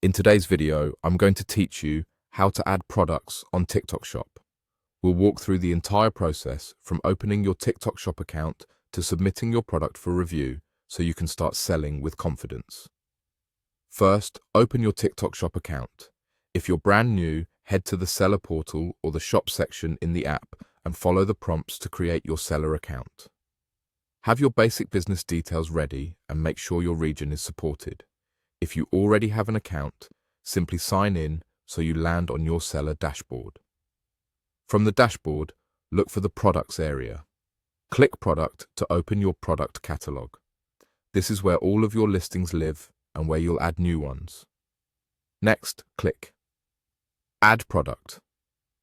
In today's video, I'm going to teach you how to add products on TikTok Shop. We'll walk through the entire process from opening your TikTok Shop account to submitting your product for review so you can start selling with confidence. First, open your TikTok Shop account. If you're brand new, head to the seller portal or the shop section in the app and follow the prompts to create your seller account. Have your basic business details ready and make sure your region is supported. If you already have an account, simply sign in so you land on your seller dashboard. From the dashboard, look for the Products area. Click Product to open your product catalog. This is where all of your listings live and where you'll add new ones. Next, click Add Product.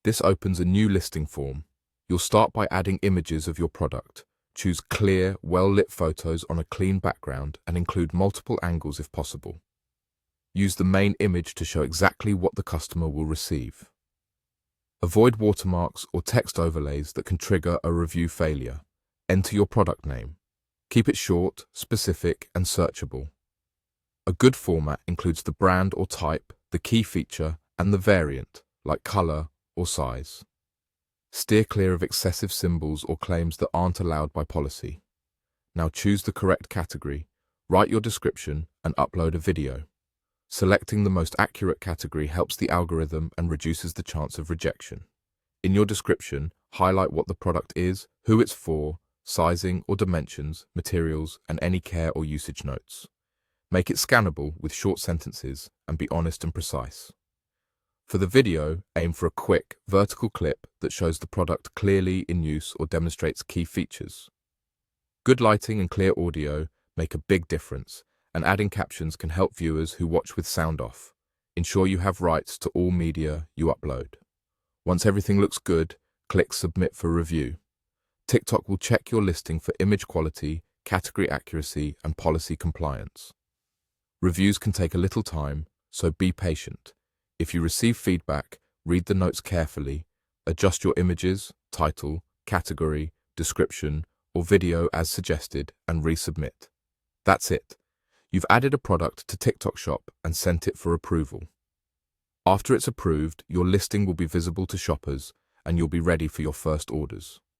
This opens a new listing form. You'll start by adding images of your product. Choose clear, well-lit photos on a clean background and include multiple angles if possible. Use the main image to show exactly what the customer will receive. Avoid watermarks or text overlays that can trigger a review failure. Enter your product name. Keep it short, specific, and searchable. A good format includes the brand or type, the key feature, and the variant, like color or size. Steer clear of excessive symbols or claims that aren't allowed by policy. Now choose the correct category, write your description, and upload a video. Selecting the most accurate category helps the algorithm and reduces the chance of rejection. In your description, highlight what the product is, who it's for, sizing or dimensions, materials, and any care or usage notes. Make it scannable with short sentences and be honest and precise. For the video, aim for a quick, vertical clip that shows the product clearly in use or demonstrates key features. Good lighting and clear audio make a big difference, and adding captions can help viewers who watch with sound off. Ensure you have rights to all media you upload. Once everything looks good, click Submit for review. TikTok will check your listing for image quality, category accuracy, and policy compliance. Reviews can take a little time, so be patient. If you receive feedback, read the notes carefully, adjust your images, title, category, description, or video as suggested, and resubmit. That's it. You've added a product to TikTok Shop and sent it for approval. After it's approved, your listing will be visible to shoppers and you'll be ready for your first orders.